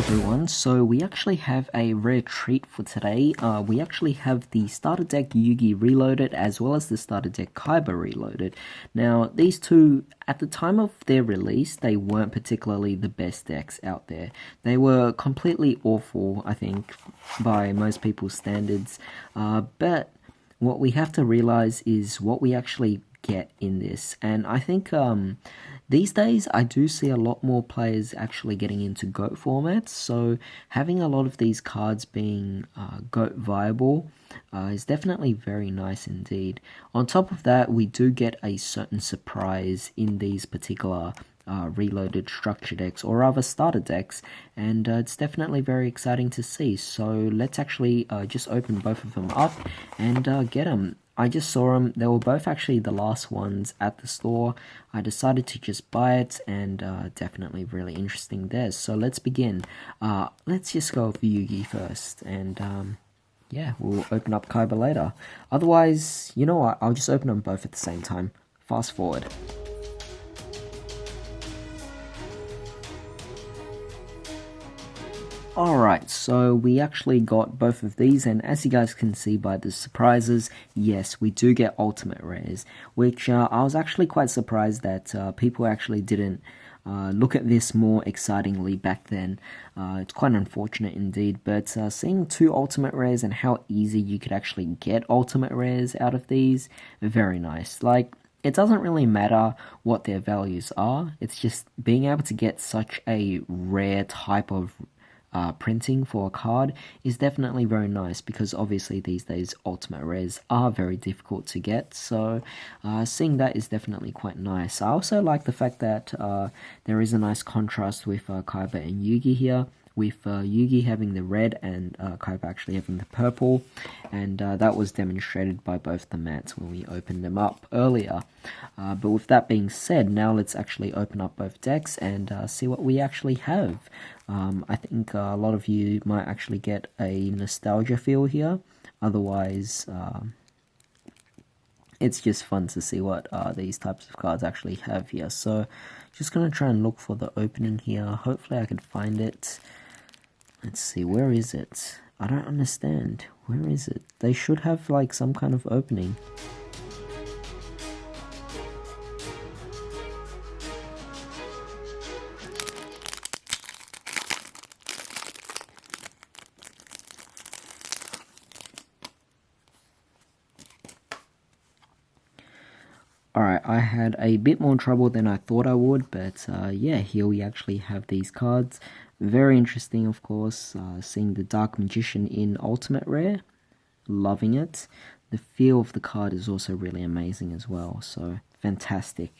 everyone, so we actually have a rare treat for today. We actually have the starter deck Yugi reloaded as well as the starter deck Kaiba reloaded. Now these two, at the time of their release, they weren't particularly the best decks out there. They were completely awful, I think, by most people's standards, but what we have to realize is what we actually get in this. And I think these days I do see a lot more players actually getting into GOAT formats, so having a lot of these cards being GOAT viable is definitely very nice indeed. On top of that, we do get a certain surprise in these particular reloaded structure decks, or rather starter decks, and it's definitely very exciting to see. So let's actually just open both of them up and get them. I just saw them, they were both actually the last ones at the store. I decided to just buy it, and definitely really interesting there. So let's begin. Let's just go with Yugi first, and yeah, we'll open up Kaiba later. Otherwise, you know what, I'll just open them both at the same time. Fast forward. Alright, so we actually got both of these, and as you guys can see by the surprises, yes, we do get ultimate rares, which I was actually quite surprised that people actually didn't look at this more excitingly back then. It's quite unfortunate indeed, but seeing two ultimate rares and how easy you could actually get ultimate rares out of these, very nice. Like, it doesn't really matter what their values are, it's just being able to get such a rare type of printing for a card is definitely very nice, because obviously these days ultimate rares are very difficult to get, so seeing that is definitely quite nice. I also like the fact that there is a nice contrast with Kaiba and Yugi here, with Yugi having the red and Kaiba actually having the purple, and that was demonstrated by both the mats when we opened them up earlier. But with that being said, now let's actually open up both decks and see what we actually have. I think a lot of you might actually get a nostalgia feel here, otherwise it's just fun to see what these types of cards actually have here. So just going to try and look for the opening here, hopefully I can find it. Let's see, where is it? I don't understand. Where is it? They should have like some kind of opening. Alright, I had a bit more trouble than I thought I would, but yeah, here we actually have these cards. Very interesting, of course, seeing the Dark Magician in Ultimate Rare. Loving it. The feel of the card is also really amazing as well, so fantastic.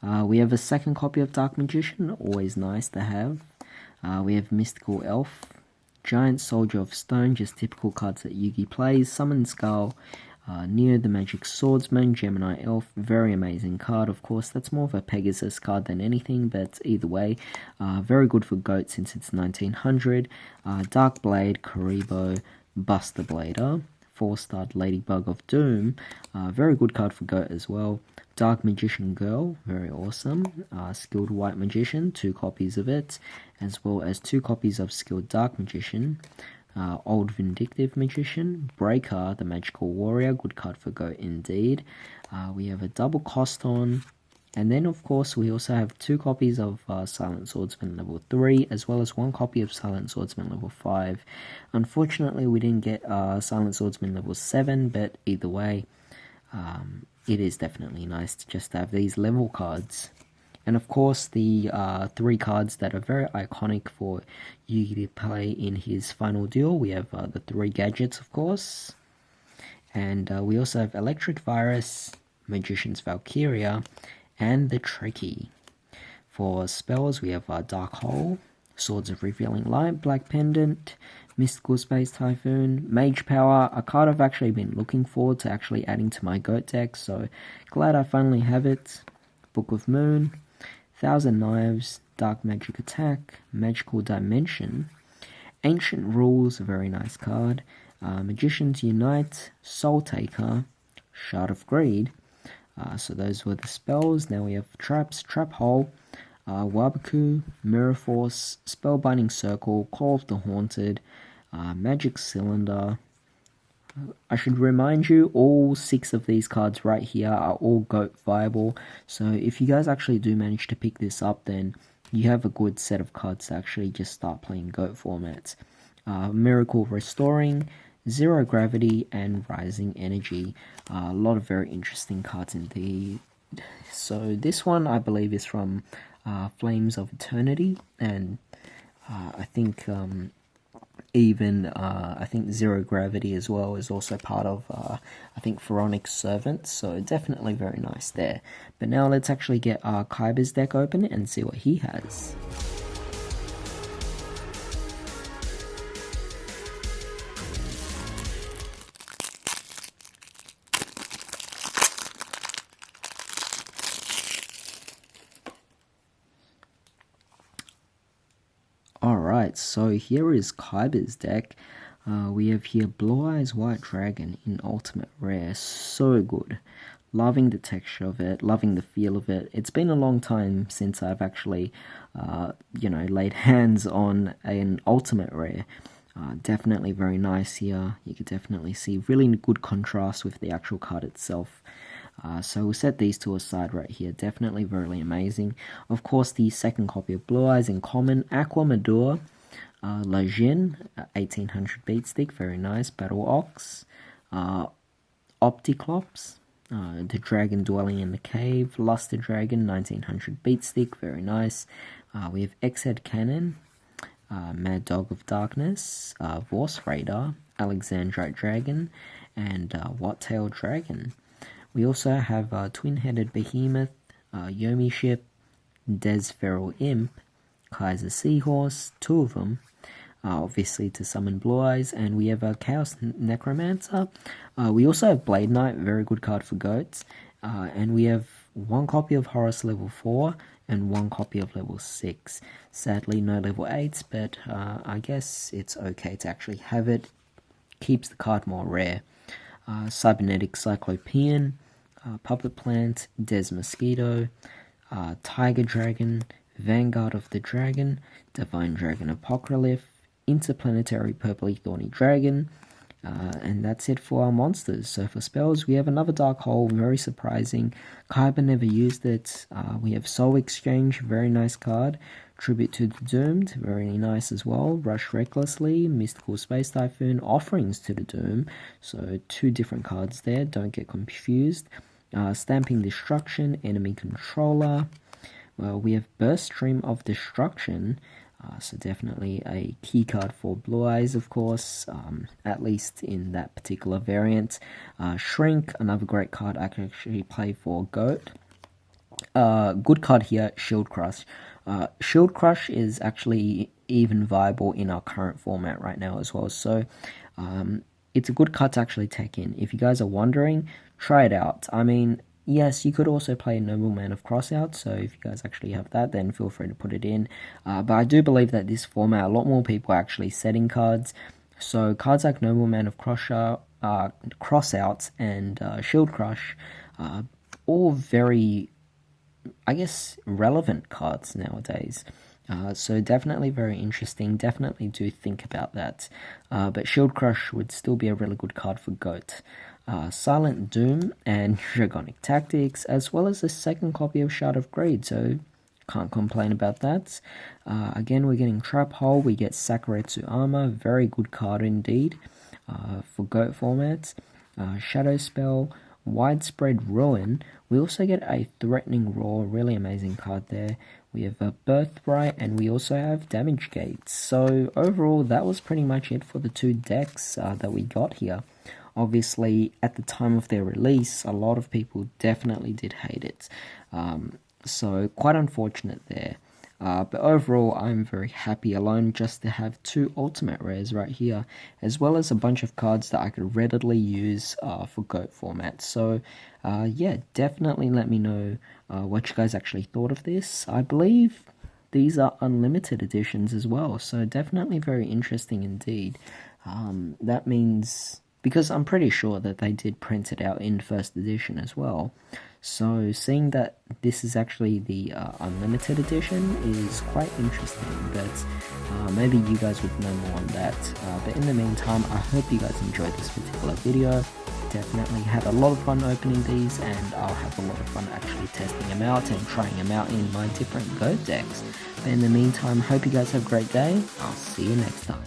We have a second copy of Dark Magician, always nice to have. We have Mystical Elf, Giant Soldier of Stone, just typical cards that Yugi plays. Summon Skull, Neo the Magic Swordsman, Gemini Elf, very amazing card. Of course, that's more of a Pegasus card than anything, but either way, very good for GOAT since it's 1900. Dark Blade, Karibo, Buster Blader, 4-starred Ladybug of Doom, very good card for GOAT as well. Dark Magician Girl, very awesome. Skilled White Magician, 2 copies of it, as well as 2 copies of Skilled Dark Magician. Old Vindictive Magician, Breaker, the Magical Warrior, good card for GOAT indeed. We have a double cost on, and then of course we also have 2 copies of Silent Swordsman level 3, as well as 1 copy of Silent Swordsman level 5. Unfortunately we didn't get Silent Swordsman level 7, but either way, it is definitely nice to just have these level cards. And of course, the 3 cards that are very iconic for Yugi to play in his final duel. We have the 3 gadgets, of course. And we also have Electric Virus, Magician's Valkyria, and the Tricky. For spells, we have Dark Hole, Swords of Revealing Light, Black Pendant, Mystical Space Typhoon, Mage Power, a card I've actually been looking forward to actually adding to my GOAT deck, so glad I finally have it. Book of Moon, Thousand Knives, Dark Magic Attack, Magical Dimension, Ancient Rules, a very nice card, Magicians Unite, Soul Taker, Shard of Greed. So those were the spells. Now we have Traps, Trap Hole, Wabaku, Mirror Force, Spellbinding Circle, Call of the Haunted, Magic Cylinder. I should remind you, all 6 of these cards right here are all GOAT viable, so if you guys actually do manage to pick this up, then you have a good set of cards to actually just start playing GOAT formats. Miracle Restoring, Zero Gravity, and Rising Energy. A lot of very interesting cards indeed. So this one, I believe, is from Flames of Eternity, and I think I think Zero Gravity as well is also part of I think Pharaonic Servant, so definitely very nice there. But now let's actually get Kaiba's deck open and see what he has. Alright, so here is Kaiba's deck. We have here Blue Eyes White Dragon in Ultimate Rare. So good. Loving the texture of it, loving the feel of it. It's been a long time since I've actually, laid hands on an Ultimate Rare. Definitely very nice here. You can definitely see really good contrast with the actual card itself. So we'll set these two aside right here. Definitely very amazing. Of course, the second copy of Blue Eyes in common. Aqua Mador, Lajin, 1800 beat stick, very nice. Battle Ox, Opticlops, the Dragon Dwelling in the Cave, Luster Dragon, 1900 beat stick, very nice. We have X-Head Cannon, Mad Dog of Darkness, Vorse Radar, Alexandrite Dragon, and Wattail Dragon. We also have Twin-Headed Behemoth, Yomi Ship, Des Feral Imp, Kaiser Seahorse, 2 of them, obviously to summon Blue Eyes, and we have Chaos Necromancer. We also have Blade Knight, very good card for goats, and we have 1 copy of Horus level 4 and 1 copy of level 6. Sadly, no level 8s, but I guess it's okay to actually have it. Keeps the card more rare. Cybernetic Cyclopean, Puppet Plant, Des Mosquito, Tiger Dragon, Vanguard of the Dragon, Divine Dragon Apocryph, Interplanetary Purpley Thorny Dragon, and that's it for our monsters. So for spells, we have another Dark Hole, very surprising. Kaiba never used it. We have Soul Exchange, very nice card. Tribute to the Doomed, very nice as well. Rush Recklessly, Mystical Space Typhoon, Offerings to the Doom. So 2 different cards there, don't get confused. Stamping Destruction, Enemy Controller. Well, we have Burst Stream of Destruction, so definitely a key card for Blue Eyes, of course, at least in that particular variant. Shrink, another great card I can actually play for Goat. Good card here, Shield Crush. Shield Crush is actually even viable in our current format right now as well, so it's a good card to actually take in. If you guys are wondering, try it out. I mean, yes, you could also play Nobleman of Crossout, so if you guys actually have that, then feel free to put it in. But I do believe that this format, a lot more people are actually setting cards. So cards like Nobleman of Crossout and Shield Crush, all very, I guess, relevant cards nowadays. So definitely very interesting. Definitely do think about that. But Shield Crush would still be a really good card for Goat. Silent Doom and Dragonic Tactics, as well as a second copy of Shard of Greed, so can't complain about that. Again, we're getting Trap Hole, we get Sakuretsu Armor, very good card indeed for Goat formats. Shadow Spell, Widespread Ruin. We also get a Threatening Roar, really amazing card there. We have a Birthright, and we also have Damage Gates. So overall, that was pretty much it for the 2 decks that we got here. Obviously, at the time of their release, a lot of people definitely did hate it. So quite unfortunate there. But overall, I'm very happy alone just to have 2 Ultimate Rares right here, as well as a bunch of cards that I could readily use for GOAT format. So yeah, definitely let me know what you guys actually thought of this. I believe these are unlimited editions as well, so definitely very interesting indeed. That means because I'm pretty sure that they did print it out in first edition as well. So seeing that this is actually the unlimited edition is quite interesting, but maybe you guys would know more on that. But in the meantime, I hope you guys enjoyed this particular video. Definitely had a lot of fun opening these, and I'll have a lot of fun actually testing them out and trying them out in my different goat decks. But in the meantime, hope you guys have a great day. I'll see you next time.